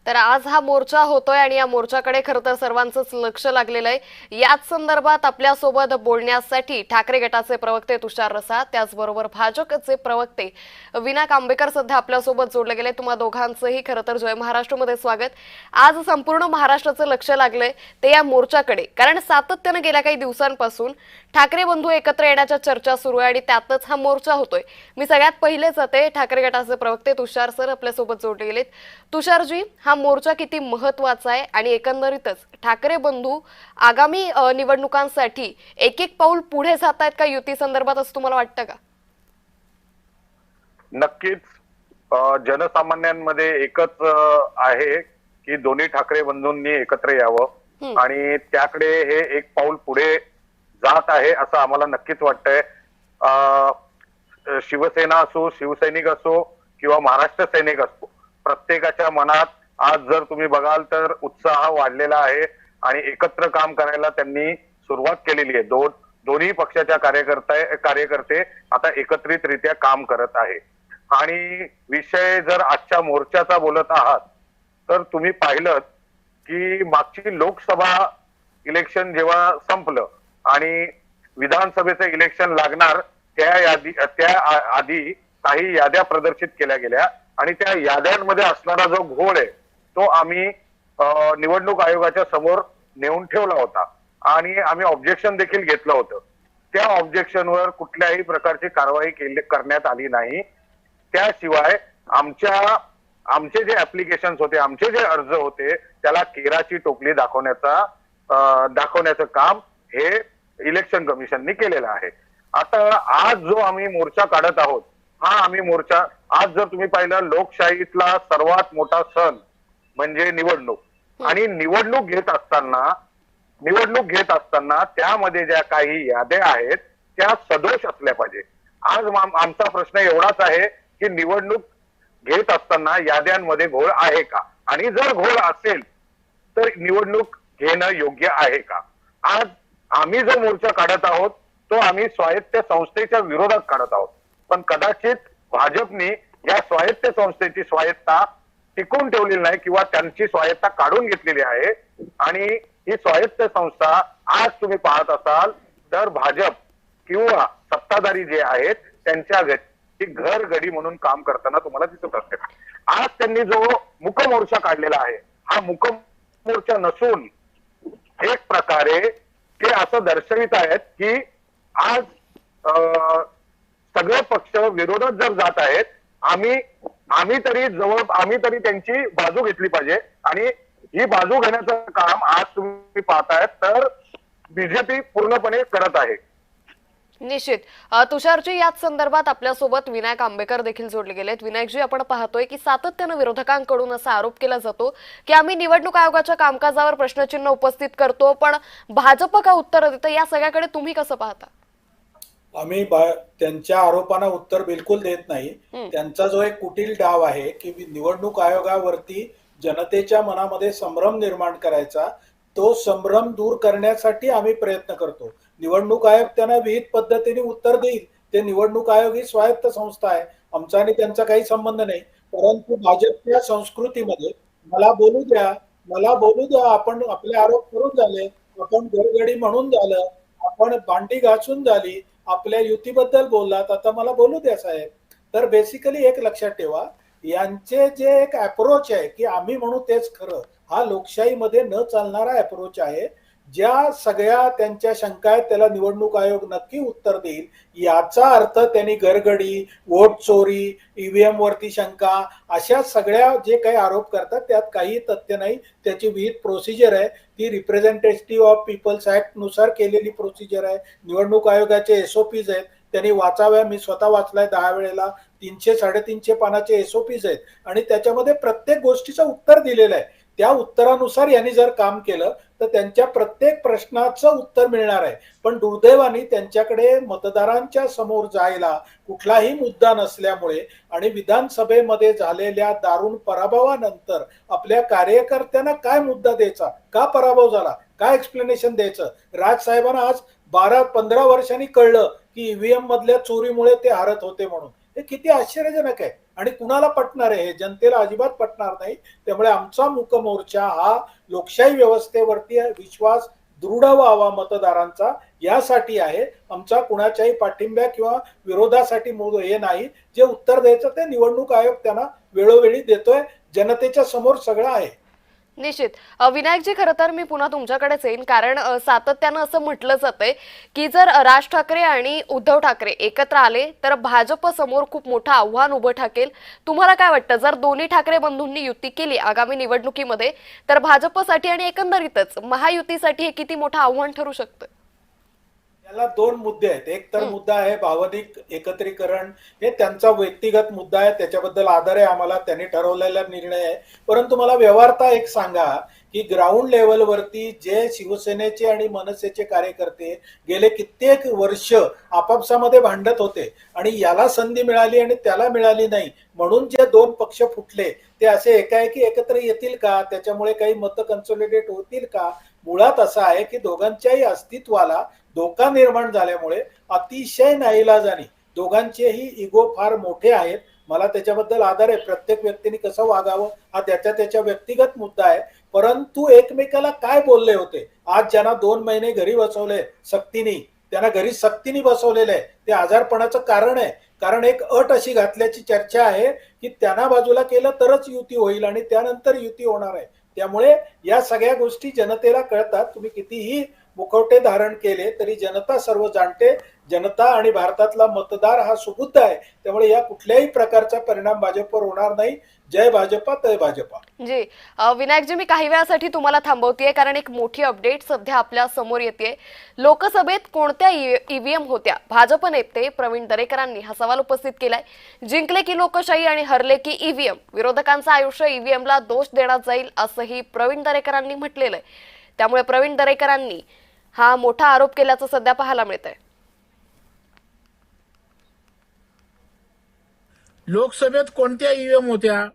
तर आज हा मोर्चा होतोय आणि या मोर्चाकडे खरं तर सर्वांचंच लक्ष लागलेलं आहे। याच संदर्भात आपल्यासोबत बोलण्यासाठी ठाकरे गटाचे प्रवक्ते तुषार रसाळ, त्याचबरोबर भाजपचे प्रवक्ते विनायक आंबेकर सध्या आपल्यासोबत जोडले गेले। तुम्हा दोघांचंही खरं तर जय महाराष्ट्रमध्ये स्वागत। आज संपूर्ण महाराष्ट्राचं लक्ष लागलंय ते या मोर्चाकडे, कारण सातत्याने गेल्या काही दिवसांपासून ठाकरे बंधू एकत्र येण्याच्या चर्चा सुरू आहे आणि त्यातच हा मोर्चा होतोय। मी सगळ्यात पहिले जाते, ठाकरे गटाचे प्रवक्ते तुषार सर आपल्यासोबत जोडले गेलेत। तुषारजी, हा मोर्चा किती महत्त्वाचा आहे आणि एकंदरीतच ठाकरे बंधू आगामी निवडणुकांसाठी एक एक पाऊल पुढे जात आहेत का युती संदर्भात, असं तुम्हाला वाटतं का? नक्कीच जनसामान्यांमध्ये एकच आहे की दोन्ही ठाकरे बंधूंनी एकत्र यावं आणि त्याकडे हे एक पाऊल पुढे जात आहे असं आम्हाला नक्कीच वाटतंय। शिवसेना असो, शिवसैनिक असो किंवा महाराष्ट्र सैनिक असो, प्रत्येकाच्या मनात आज जर तुम्ही बघाल तर उत्साह वाढलेला आहे आणि एकत्र काम करायला त्यांनी सुरुवात केलेली आहे। दोन्ही पक्षाच्या कार्यकर्ते आता एकत्रितरित्या काम करत आहे। आणि विषय जर आजच्या मोर्चाचा बोलत आहात तर तुम्ही पाहिलं की मागची लोकसभा इलेक्शन जेव्हा संपलं आणि विधानसभेचं इलेक्शन लागणार त्या आधी काही याद्या प्रदर्शित केल्या गेल्या आणि त्या याद्यांमध्ये असणारा जो घोळ आहे तो आम्ही निवडणूक आयोगाच्या समोर नेऊन ठेवला होता आणि आम्ही ऑब्जेक्शन देखील घेतलं होतं। त्या ऑब्जेक्शनवर कुठल्याही प्रकारची कारवाई करण्यात आली नाही। त्याशिवाय आमचे जे ऍप्लिकेशन होते, आमचे जे अर्ज होते, त्याला केराची टोपली दाखवण्याचं काम हे इलेक्शन कमिशननी केलेलं आहे। आता आज जो आम्ही मोर्चा काढत आहोत, हा आम्ही मोर्चा आज जर तुम्ही पाहिलं, लोकशाहीतला सर्वात मोठा सण म्हणजे निवडणूक आणि निवडणूक घेत असताना त्यामध्ये ज्या काही याद्या आहेत त्या सदोष असल्या पाहिजे। आज आमचा प्रश्न एवढाच आहे की निवडणूक घेत असताना याद्यांमध्ये घोळ आहे का, आणि जर घोळ असेल तर निवडणूक घेणं योग्य आहे का? आज आम्ही जो मोर्चा काढत आहोत तो आम्ही स्वायत्त संस्थेच्या विरोधात काढत आहोत, पण कदाचित भाजपने या स्वायत्त संस्थेची स्वायत्ता टिकून ठेवलेली नाही किंवा त्यांची स्वायत्ता काढून घेतलेली आहे। आणि ही स्वायत्त संस्था आज तुम्ही पाहत असाल तर भाजप किंवा सत्ताधारी जे आहेत त्यांच्या घर गडी म्हणून काम करताना तुम्हाला दिसत असते। आज त्यांनी जो मुक मोर्चा काढलेला आहे, हा मुक मोर्चा नसून एक प्रकारे ते असं दर्शवित आहेत की आज सगळे पक्ष विरोधात जर जात आहेत, आम्ही तरी त्यांची बाजू घेतली पाहिजे आणि ही बाजू घेण्याचं काम आज तुम्ही पाहतायत तर बीजेपी पूर्णपणे करत आहे। निश्चित। तुषारजी, याच संदर्भात आपल्यासोबत विनायक आंबेकर देखील जोडले गेलेत। विनायकजी, आपण पाहतोय की सातत्यानं विरोधकांकडून असा आरोप केला जातो की आम्ही निवडणूक आयोगाच्या कामकाजावर प्रश्नचिन्ह उपस्थित करतो, पण भाजप का उत्तर देतं, या सगळ्याकडे तुम्ही कसं पाहता? आम्ही त्यांच्या आरोपांना उत्तर बिलकुल देत नाही। त्यांचा जो एक कुटील डाव आहे की निवडणूक आयोगावरती जनतेच्या मनामध्ये संभ्रम निर्माण करायचा, तो संभ्रम दूर करण्यासाठी आम्ही प्रयत्न करतो। निवडणूक आयोग त्यांना विविध पद्धतीने उत्तर देईल। ते निवडणूक आयोग ही स्वायत्त संस्था आहे, आमचा आणि त्यांचा काही संबंध नाही। परंतु भाजपच्या संस्कृतीमध्ये मला बोलू द्या, आपण आपले आरोप करून झाले, आपण घरगडी म्हणून झालं, आपण भांडी घासून झाली, आपल्या युतीबद्दल बोललात, आता मला बोलू द्या साहेब। तर बेसिकली एक लक्षात ठेवा, यांचे जे एक अप्रोच आहे की आम्ही म्हणू तेच खरं, हा लोकशाहीमध्ये न चालणारा अप्रोच आहे। ज्या सगळ्या त्यांच्या शंका आहेत त्याला निवडणूक आयोग नक्की उत्तर देईल। याचा अर्थ त्यांनी घरगडी, वोट चोरी, ईव्हीएम वरती शंका, अशा सगळ्या जे काही आरोप करतात त्यात काही तथ्य नाही। त्याची विविध प्रोसिजर आहे, ती रिप्रेझेंटेटिव्ह ऑफ पीपल्स ऍक्ट नुसार केलेली प्रोसिजर आहे। निवडणूक आयोगाचे एसओपीज आहेत, त्यांनी वाचाव्या, मी स्वतः वाचलाय 10 वेळेला। 300-350 पानाचे एसओपीज आहेत आणि त्याच्यामध्ये प्रत्येक गोष्टीचं उत्तर दिलेलं आहे। त्या उत्तरानुसार यांनी जर काम केलं तर त्यांच्या प्रत्येक प्रश्नाचं उत्तर मिळणार आहे। पण दुर्दैवाने त्यांच्याकडे मतदारांच्या समोर जायला कुठलाही मुद्दा नसल्यामुळे आणि विधानसभेमध्ये झालेल्या दारुण पराभवानंतर आपल्या कार्यकर्त्यांना काय मुद्दा द्यायचा, का पराभव झाला, काय एक्सप्लेनेशन द्यायचं? राजसाहेबांना आज 12-15 वर्षांनी कळलं की ईव्हीएम मधल्या चोरीमुळे ते हारत होते म्हणून। हे किती आश्चर्यजनक आहे। आणि कुणाला पटणार आहे हे जनतेला अजिबात पटणार नाही. त्यामुळे आमचा मूक मोर्चा हा लोकशाही व्यवस्थेवरती विश्वास दृढ व्हावा मतदारांचा यासाठी आहे. आमचा कुणाच्याही पाठिंब्या किंवा विरोधासाठी हे नाही. जे उत्तर द्यायचं ते निवडणूक आयोग त्यांना वेळोवेळी देतोय. जनतेच्या समोर सगळं आहे. निश्चित. विनायकजी, खरं तर मी पुन्हा तुमच्याकडेच येईन, कारण सातत्यानं असं म्हटलं जातंय की जर राज ठाकरे आणि उद्धव ठाकरे एकत्र आले तर भाजप समोर खूप मोठं आव्हान उभं ठाकेल. तुम्हाला काय वाटतं, जर दोन्ही ठाकरे बंधूंनी युती केली आगामी निवडणुकीमध्ये तर भाजपसाठी आणि एकंदरीतच महायुतीसाठी हे किती मोठं आव्हान ठरू शकतं? याला दोन मुद्दे आहेत. एक तर मुद्दा आहे भावनिक एकत्रीकरण, हे त्यांचा व्यक्तिगत मुद्दा आहे, त्याच्याबद्दल आदर आहे आम्हाला, त्यांनी ठरवलेला निर्णय आहे. परंतु मला व्यवहारता एक सांगा की ग्राउंड लेवलवरती जे शिवसेनेचे आणि मनसेचे कार्यकर्ते गेले कित्येक वर्ष आपापसामध्ये भांडत होते आणि याला संधी मिळाली आणि त्याला मिळाली नाही म्हणून जे दोन पक्ष फुटले ते असे एकाएकी एकत्र येतील का? त्याच्यामुळे काही मतं कन्सोलिडेट होतील का? मुळात असं आहे की दोघांच्याही अस्तित्वाला धोका निर्माण झाल्यामुळे अतिशय नाईलाजाने दोघांचेही इगो फार मोठे आहेत. मला त्याच्याबद्दल आदर आहे. प्रत्येक व्यक्तीने कसं वागावं हा त्याच्या व्यक्तिगत मुद्दा आहे. परंतु एकमेकाला काय बोलले होते, आज ज्यांना 2 महिने घरी बसवले सक्तीने, त्यांना घरी सक्तीने बसवलेलं आहे, ते आजारपणाचं कारण आहे. कारण एक अट अशी घातल्याची चर्चा आहे की त्यांना बाजूला केलं तरच युती होईल आणि त्यानंतर युती होणार आहे. त्यामुळे या सगळ्या गोष्टी जनतेला कळतात. तुम्ही कितीही मुखवटे धारण केले तरी जनता सर्व जाणते. जनता आणि भारतातला मतदार हा सुबुद्ध आहे. त्यामुळे या कुठल्याही प्रकारचा परिणाम भाजपवर होणार नाही. जय भाजपा, तय भाजपा. जी विनायकजी, मी काही वेळासाठी तुम्हाला थांबवतेय, कारण एक मोठी अपडेट सध्या आपल्या समोर येते. लोकसभेत कोणत्या ईव्हीएम होत्या? भाजप नेते प्रवीण दरेकरांनी हा सवाल उपस्थित केलाय. जिंकले की लोकशाही आणि हरले की ईव्हीएम. विरोधकांचं आयुष्य ईव्हीएमला दोष देण्यात जाईल असंही प्रवीण दरेकरांनी म्हटलेलं आहे. त्यामुळे प्रवीण दरेकरांनी हा मोठा आरोप केल्याचं सध्या पाहायला मिळतंय. लोकसभेत कोणत्या ईव्हीएम होत्या?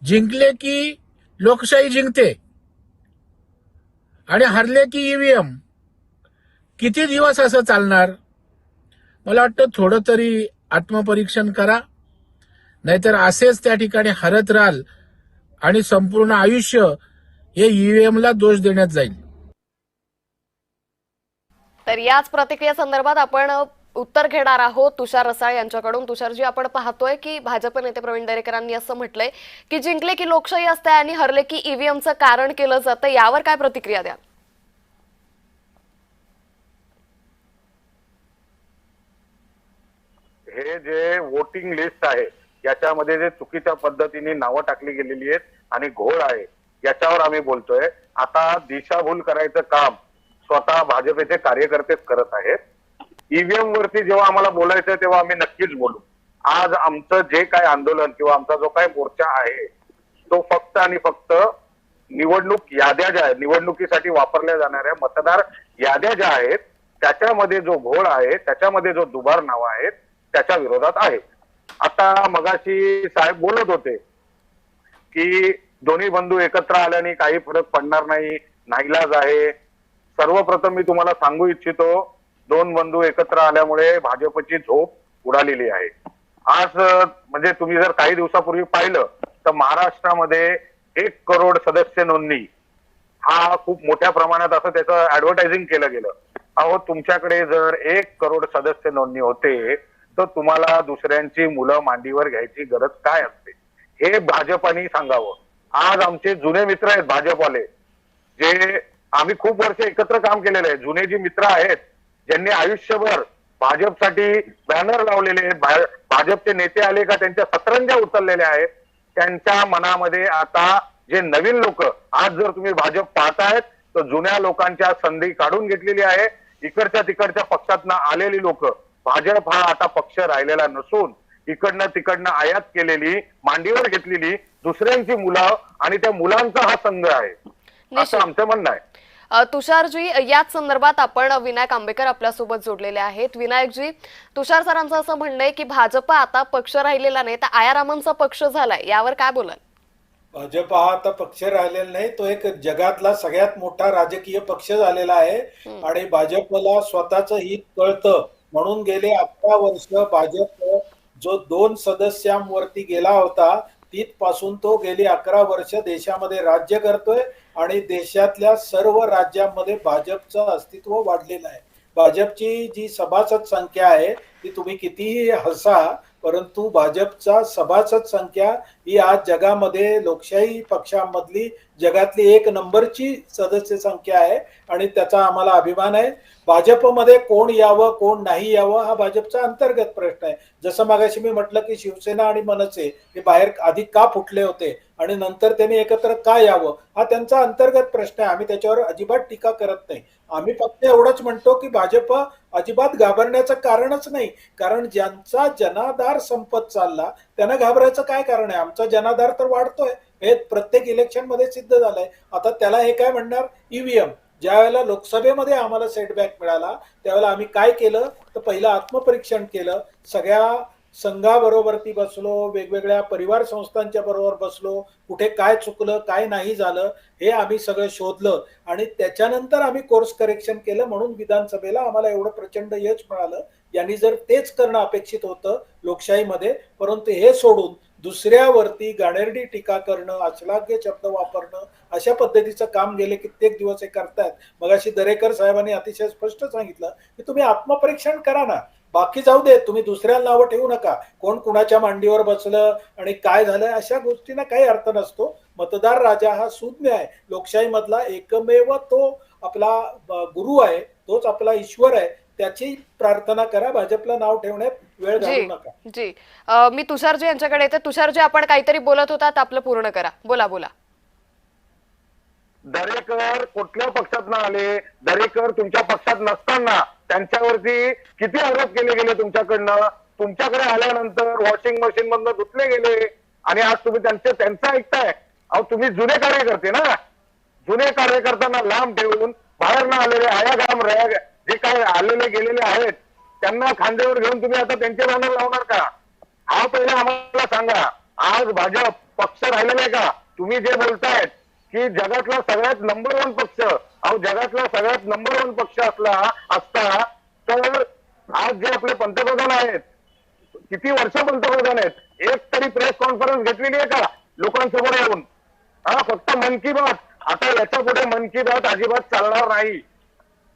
जिंकले की लोकशाही जिंकते आणि हरले की ईव्हीएम. किती दिवस असं चालणार? मला वाटतं थोडं तरी आत्मपरीक्षण करा, नाहीतर असेच त्या ठिकाणी हरत राहाल आणि संपूर्ण आयुष्य हे ईव्हीएमला दोष देण्यात जाईल. तर याच प्रतिक्रियेसंदर्भात आपण उत्तर घेणार आहोत तुषार रसाळ यांच्याकडून. तुषारजी, आपण पाहतोय की भाजप नेते प्रवीण दरेकरांनी असं म्हटलंय की जिंकले की लोकशाही असते आणि हरले की ईव्हीएमचं कारण केलं जातं. यावर काय प्रतिक्रिया द्याल? हे जे वोटिंग लिस्ट आहे याच्यामध्ये जे चुकीच्या पद्धतीने नावं टाकली गेलेली आहेत आणि घोळ आहे याच्यावर आम्ही बोलतोय. आता दिशाभूल करायचं काम स्वतः भाजपचे कार्यकर्तेच करत आहेत. ईव्हीएम वरती जेव्हा आम्हाला बोलायचं तेव्हा आम्ही नक्कीच बोलू. आज आमचं जे काय आंदोलन किंवा आमचा जो काय मोर्चा आहे तो फक्त आणि फक्त निवडणूक याद्या ज्या आहेत, निवडणुकीसाठी वापरल्या जाणाऱ्या मतदार याद्या ज्या आहेत त्याच्यामध्ये जो घोळ आहे, त्याच्यामध्ये जो दुबार नाव आहेत त्याच्या विरोधात आहे. आता मगाशी साहेब बोलत होते की दोन्ही बंधू एकत्र आल्याने काही फरक पडणार नाही, नाईलाज आहे. सर्वप्रथम मी तुम्हाला सांगू इच्छितो, दोन बंधू एकत्र आल्यामुळे भाजपची झोप उडालेली आहे. आज म्हणजे तुम्ही जर काही दिवसापूर्वी पाहिलं तर महाराष्ट्रामध्ये 1 करोड सदस्य नोंदणी हा खूप मोठ्या प्रमाणात असं त्याचं ऍडव्हर्टायझिंग केलं गेलं. अहो, तुमच्याकडे जर 1 करोड सदस्य नोंदणी होते तर तुम्हाला दुसऱ्यांची मुलं मांडीवर घ्यायची गरज काय असते हे भाजपाने सांगावं. आज आमचे जुने मित्र आहेत भाजपवाले, जे आम्ही खूप वर्ष एकत्र काम केलेलं आहे, जुने जी मित्र आहेत ज्यांनी आयुष्यभर भाजपसाठी बॅनर लावलेले आहेत, भाजपचे नेते आले का त्यांच्या सतरंज्या उचललेल्या आहेत, त्यांच्या मनामध्ये आता जे नवीन लोक, आज जर तुम्ही भाजप पाहतायत तर जुन्या लोकांच्या संधी काढून घेतलेली आहे. इकडच्या तिकडच्या पक्षातनं आलेली लोक, भाजप हा आता पक्ष राहिलेला नसून इकडनं तिकडनं आयात केलेली, मांडीवर घेतलेली दुसऱ्यांची मुलं आणि त्या मुलांचा हा संघ आहे, असं आमचं म्हणणं आहे. तुषारजी, याच संदर्भात आपण विनायक आंबेकर आपल्यासोबत जोडलेले आहेत. विनायकजी, तुषार सरांचं असं म्हणणं आहे की भाजप आता पक्ष राहिलेला नाही तर आयारामांचा पक्ष झालाय, यावर काय बोलाल? भाजप हा आता पक्ष राहिलेला नाही, तो एक जगातला सगळ्यात मोठा राजकीय पक्ष झालेला आहे आणि भाजपला स्वतःच हित कळतं म्हणून गेले 11 वर्ष भाजप जो 2 सदस्यांवरती गेला होता तिथपासून तो गेली 11 वर्ष देशामध्ये राज्य करतोय आणि देशातल्या सर्व राज्यांमध्ये भाजपचं अस्तित्व वाढलेलं आहे. भाजपची जी सभासद संख्या आहे ती तुम्ही कितीही हसा, परंतु भाजपचा सभासद संख्या ही आज जगामध्ये लोकशाही पक्षामधली जगातली 1 नंबरची सदस्य संख्या आहे आणि त्याचा आम्हाला अभिमान आहे. भाजपमध्ये कोण यावं कोण नाही यावं हा भाजपचा अंतर्गत प्रश्न आहे. जसं मागाशी मी म्हटलं की शिवसेना आणि मनसे हे बाहेर आधी का फुटले होते आणि नंतर त्यांनी एकत्र का यावं हा त्यांचा अंतर्गत प्रश्न आहे. आम्ही त्याच्यावर अजिबात टीका करत नाही. आम्ही फक्त एवढंच म्हणतो की भाजप अजिबात घाबरण्याचं कारणच नाही, कारण ज्यांचा जनाधार संपत चालला त्यांना घाबरायचं काय कारण आहे. आमचा जनाधार तर वाढतोय, हे प्रत्येक इलेक्शन मध्ये सिद्ध झालंय. आता त्याला हे काय म्हणणार, ईव्हीएम. ज्या वेळेला लोकसभेमध्ये आम्हाला सेटबॅक मिळाला त्यावेळेला आम्ही काय केलं तर पहिलं आत्मपरीक्षण केलं. सगळ्या संघाबरोबरती बसलो, वेगवेगळ्या परिवार संस्थांच्या बरोबर बसलो, कुठे काय चुकलं काय नाही झालं हे आम्ही सगळं शोधलं आणि त्याच्यानंतर आम्ही कोर्स करेक्शन केलं. म्हणून विधानसभेला आम्हाला एवढं प्रचंड यश मिळालं. यांनी जर तेच करणं अपेक्षित होतं लोकशाहीमध्ये, परंतु हे सोडून दुसऱ्यावरती गाणेरडी टीका करणं, अश्लाघ्य शब्द वापरणं, अशा पद्धतीचं काम गेले कित्येक दिवस हे करतायत. मगाशी दरेकर साहेबांनी अतिशय स्पष्ट सांगितलं की तुम्ही आत्मपरीक्षण करा ना, बाकी जाऊ दे, तुम्ही दुसऱ्याला नावं ठेवू नका. कोण कुणाच्या मांडीवर बसलं आणि काय झालं अशा गोष्टींना काही अर्थ नसतो. मतदार राजा हा सुज्ञ आहे. लोकशाहीमधला एकमेव तो आपला गुरु आहे, तोच आपला ईश्वर आहे. त्याची प्रार्थना करा, भाजपला नाव ठेवण्यात वेळ घालवू नका. जी मी तुषारजी यांच्याकडे येते. तुषारजी, आपण काहीतरी बोलत होतात, आपलं पूर्ण करा. बोला. दरेकर कुठल्या पक्षात आले, दरेकर तुमच्या पक्षात नसताना त्यांच्यावरती किती आरोप केले गेले तुमच्याकडनं. तुमच्याकडे आल्यानंतर वॉशिंग मशीन मधनं धुतले गेले आणि आज तुम्ही त्यांचं ऐकताय. अहो तुम्ही जुने कार्यकर्ते ना, जुने कार्यकर्त्यांना लांब ठेवून बाहेर न आलेले आयागाम जे काय आलेले गेलेले आहेत त्यांना खांद्यावर घेऊन तुम्ही आता त्यांचे बॅनर लावणार का? हा पहिले आम्हाला सांगा. आज भाजप पक्ष राहिलेला आहे का? तुम्ही जे बोलतायत की जगातला सगळ्यात नंबर 1 पक्ष, अहो जगातला सगळ्यात नंबर 1 पक्ष असता तर आज जे आपले पंतप्रधान आहेत, किती वर्ष पंतप्रधान आहेत, एक तरी प्रेस कॉन्फरन्स घेतलेली आहे का लोकांसमोर येऊन? फक्त मन की बात. आता याच्या पुढे मन की बात अजिबात चालणार नाही.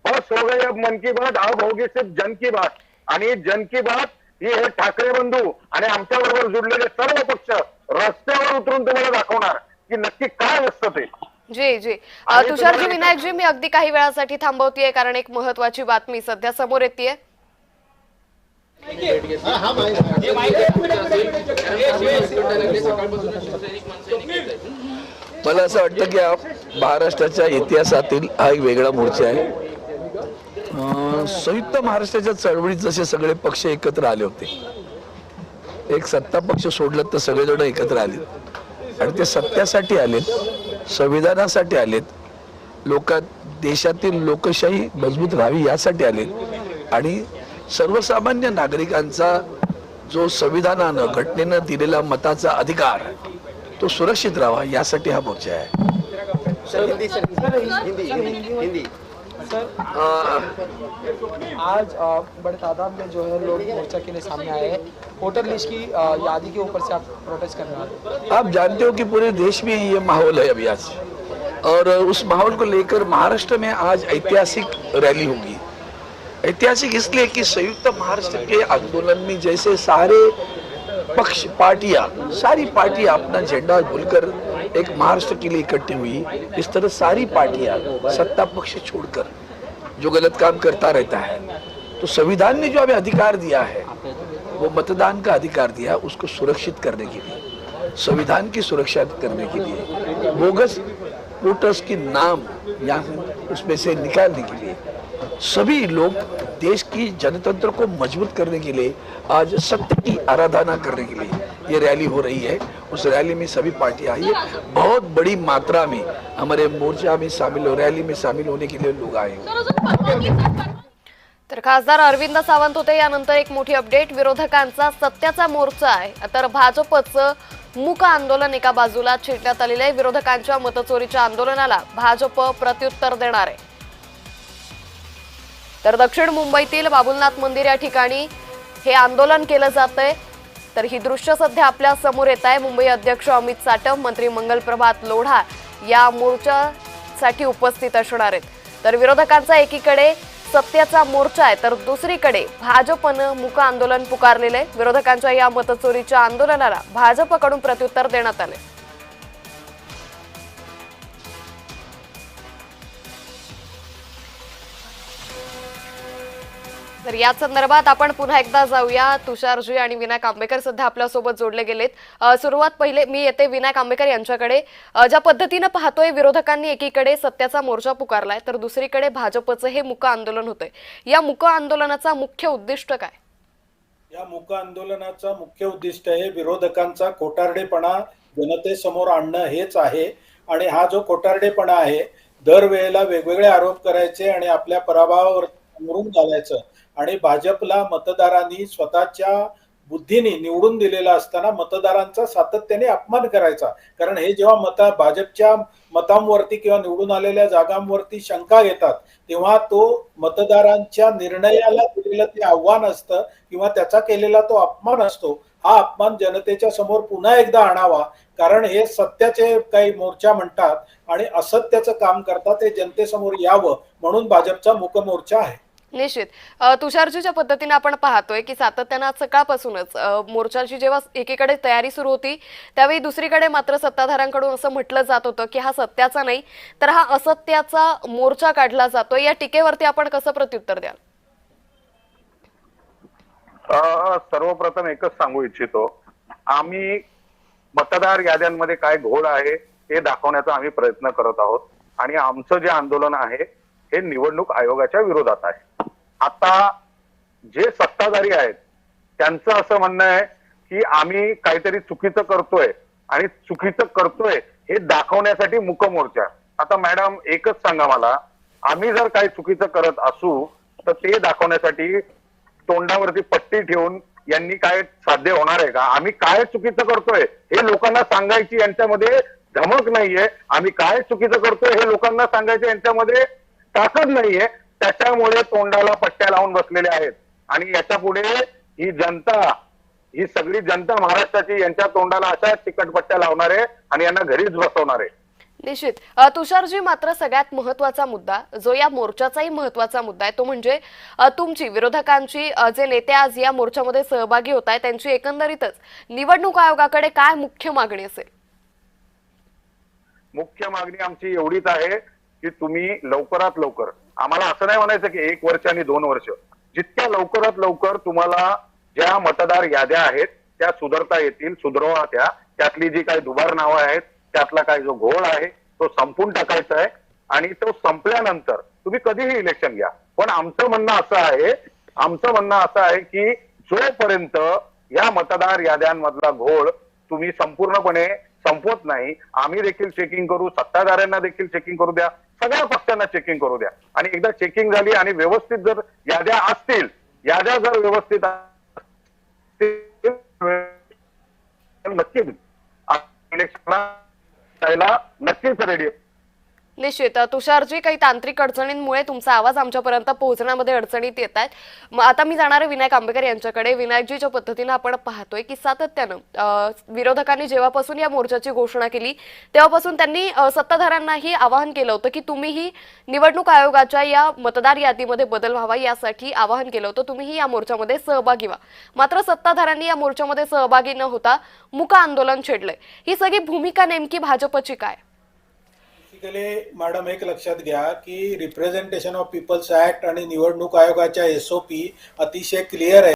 बस हो गई अब मन की बात, अब होगी सिर्फ जन की बात. आणि जन की बात ही हे ठाकरे बंधू आणि आमच्या बरोबर जुडलेले सर्व पक्ष रस्त्यावर उतरून तुम्हाला दाखवणार की नक्की काय असतं ते. जी तुषारजी, विनायकजी, मी अगदी काही वेळासाठी थांबवतीये कारण एक महत्वाची बातमी सध्या समोर येते. मला असं वाटतं की महाराष्ट्राच्या इतिहासातील हा एक वेगळा मोर्चा आहे. संयुक्त महाराष्ट्राच्या चळवळीत जसे सगळे पक्ष एकत्र आले होते, एक सत्ता पक्ष सोडलं तर सगळेजण एकत्र आले आणि ते सत्यासाठी आलेत, संविधानासाठी आलेत, देशातील लोकशाही मजबूत राहावी यासाठी आलेत आणि सर्वसामान्य नागरिकांचा जो संविधानानं घटनेनं दिलेला मताचा अधिकार तो सुरक्षित राहावा यासाठी हा मोर्चा आहे. सर आज बड़े तादाद में जो है लोग मोर्चा के लिए सामने आए हैं. वोटर लिस्ट की यादी के ऊपर से आप प्रोटेस्ट करने वाले. आप जानते हो कि पूरे देश में ये माहौल है अभी आज, और उस माहौल को लेकर महाराष्ट्र में आज ऐतिहासिक रैली होगी. ऐतिहासिक इसलिए कि संयुक्त महाराष्ट्र के आंदोलन में जैसे सारे पक्ष सारी पार्टियां अपना झंडा भूलकर एक महाराष्ट्र के लिए इकट्ठी हुई, इस तरह सारी पार्टियां सत्ता पक्ष छोड़कर जो गलत काम करता रहता है, तो संविधान ने जो हमें अधिकार दिया है वो मतदान का अधिकार दिया, उसको सुरक्षित करने के लिए, संविधान की सुरक्षा करने के लिए, बोगस वोटर्स के नाम यहाँ उसमें से निकालने के लिए, सभी लोग देश की जनतंत्र को मजबूत करने के लिए, आज सत्य की आराधना करने के लिए ये रैली हो रही है. उस रैली में सभी पार्टियां आई है. बहुत बड़ी मात्रा में हमारे मोर्चा में रैली में शामिल होने के लिए लोग आए हैं. तर खासदार अरविंद सावंत होते. यानंतर एक मोठी अपडेट. विरोधकांचा सत्याचा मोर्चा आहे, तर भाजपचं मूक आंदोलन एका बाजूला छेडण्यात आलेलं आहे. विरोधकांच्या मतचोरीच्या आंदोलनाला भाजप प्रत्युत्तर देणार आहे. तर दक्षिण मुंबईतील बाबुलनाथ मंदिर या ठिकाणी हे आंदोलन केलं जातंय. तर ही दृश्य सध्या आपल्या समोर येत आहे। मुंबई अध्यक्ष अमित साटम, मंत्री मंगलप्रभात लोढा या मोर्चासाठी उपस्थित असणार आहेत। तर विरोधकांचा एकीकडे सत्याचा मोर्चा आहे तर दुसरीकडे भाजपनं मूक आंदोलन पुकारलेलं आहे। विरोधकांच्या या मतचोरीच्या आंदोलनाला भाजपकडून प्रत्युत्तर देण्यात आले। तर या संदर्भात आपण पुन्हा एकदा जाऊया। तुषारजी आणि विनायक आंबेकर सध्या आपल्यासोबत जोडले गेलेत। सुरुवात पहिले मी येते विनायक आंबेकर यांच्याकडे। ज्या पद्धतीने पाहतोय विरोधकांनी एकीकडे सत्याचा मोर्चा पुकारलाय तर दुसरीकडे भाजपचं हे मूक आंदोलन होतंय। या मूक आंदोलनाचा मुख्य उद्दिष्ट काय? या मूक आंदोलनाचा मुख्य उद्दिष्ट हे विरोधकांचा खोटारडेपणा जनतेसमोर आणणं हेच आहे। आणि हा जो खोटारडेपणा आहे, दरवेळेला वेगवेगळे आरोप करायचे आणि आपल्या पराभवावर मुरून घालायचं आणि भाजपला मतदारांनी स्वतःच्या बुद्धीने निवडून दिलेला असताना मतदारांचा सातत्याने अपमान करायचा। कारण हे जेव्हा भाजपच्या मतांवरती किंवा निवडून आलेल्या जागांवरती शंका घेतात तेव्हा तो मतदारांच्या निर्णयाला दिलेलं ते आव्हान असतं किंवा त्याचा केलेला तो अपमान असतो। हा अपमान जनतेच्या समोर पुन्हा एकदा आणावा, कारण हे सत्याचे काही मोर्चा म्हणतात आणि असत्याचं काम करतात, ते जनतेसमोर यावं म्हणून भाजपचा मूक मोर्चा आहे। निश्चित तुषारजीच्या पद्धतीने आपण पाहतोय की सातत्यानं आज सकाळपासूनच मोर्चाची जेव्हा एकीकडे तयारी सुरू होती त्यावेळी दुसरीकडे मात्र सत्ताधाऱ्यांकडून असं म्हटलं जात होतं की हा सत्याचा नाही तर हा असत्याचा मोर्चा काढला जातोय। या टीकेवरती आपण कसं प्रत्युत्तर द्याल? सर्वप्रथम एकच सांगू इच्छितो, आम्ही मतदार याद्यांमध्ये काय घोळ आहे हे दाखवण्याचा आम्ही प्रयत्न करत आहोत आणि आमचं जे आंदोलन आहे हे निवडणूक आयोगाच्या विरोधात आहे। आता जे सत्ताधारी आहेत त्यांचं असं म्हणणं आहे की आम्ही काहीतरी चुकीचं करतोय आणि चुकीचं करतोय हे दाखवण्यासाठी मूक मोर्चा। आता मॅडम एकच सांगा मला, आम्ही जर काही चुकीचं करत असू तर ते दाखवण्यासाठी तोंडावरती पट्टी ठेवून यांनी काय साध्य होणार आहे का? आम्ही काय चुकीचं करतोय हे लोकांना सांगायची यांच्यामध्ये धमक नाहीये, आम्ही काय चुकीचं करतोय हे लोकांना सांगायचे यांच्यामध्ये ताकद नाहीये, त्याच्यामुळे तोंडाला पट्ट्या लावून बसलेले आहेत। आणि याच्या पुढे ही जनता, ही सगळी जनता महाराष्ट्राची यांच्या तोंडाला अशा तिकट पट्ट्या लावणार आहे आणि यांना घरीच बसवणार आहे। निश्चित तुषारजी, मात्र सगळ्यात महत्वाचा मुद्दा जो या मोर्चाचाही महत्वाचा मुद्दा आहे तो म्हणजे तुमची विरोधकांची जे नेते आज या मोर्चामध्ये सहभागी होत आहेत त्यांची एकंदरीतच निवडणूक आयोगाकडे काय मुख्य मागणी असेल? मुख्य मागणी आमची एवढीच आहे की तुम्ही लवकरात लवकर, आम्हाला असं नाही म्हणायचं की 1 वर्ष आणि 2 वर्ष, जितक्या लवकरात लवकर तुम्हाला ज्या मतदार याद्या आहेत त्या सुधारता येतील सुधारवा, त्यातली जी काही दुबार नावं आहेत त्यातला काही जो घोळ आहे तो संपून टाकायचा आहे आणि तो संपल्यानंतर तुम्ही कधीही इलेक्शन घ्या। पण आमचं म्हणणं असं आहे की जोपर्यंत या मतदार याद्यांमधला घोळ तुम्ही संपूर्णपणे संपवत नाही, आम्ही देखील चेकिंग करू, सत्ताधाऱ्यांना देखील चेकिंग करू द्या, सगळ्या पक्षांना चेकिंग करू द्या आणि एकदा चेकिंग झाली आणि व्यवस्थित जर याद्या असतील, याद्या जर व्यवस्थित नक्कीच इलेक्शनला नक्कीच रेडी। निश्चित तुषारजी, काही तांत्रिक अडचणींमुळे तुमचा आवाज आमच्यापर्यंत पोहोचण्यामध्ये अडचणीत येत आहेत। मग आता मी जाणार आहे विनायक आंबेकर यांच्याकडे। विनायकजीच्या पद्धतीने आपण पाहतोय की सातत्यानं विरोधकांनी जेव्हापासून या मोर्चाची घोषणा केली तेव्हापासून त्यांनी सत्ताधाऱ्यांनाही आवाहन केलं होतं की तुम्हीही निवडणूक आयोगाच्या या मतदार यादीमध्ये बदल व्हावा यासाठी आवाहन केलं होतं, तुम्हीही या मोर्चामध्ये सहभागी व्हा। मात्र सत्ताधाऱ्यांनी या मोर्चामध्ये सहभागी न होता मूक आंदोलन छेडलंय। ही सगळी भूमिका नेमकी भाजपची काय? मॅडम एक लक्षात घ्या की रिप्रेझेंटेशन ऑफ पीपल्स ऍक्ट आणि निवडणूक आयोगाच्या SOP अतिशय क्लिअर आहे।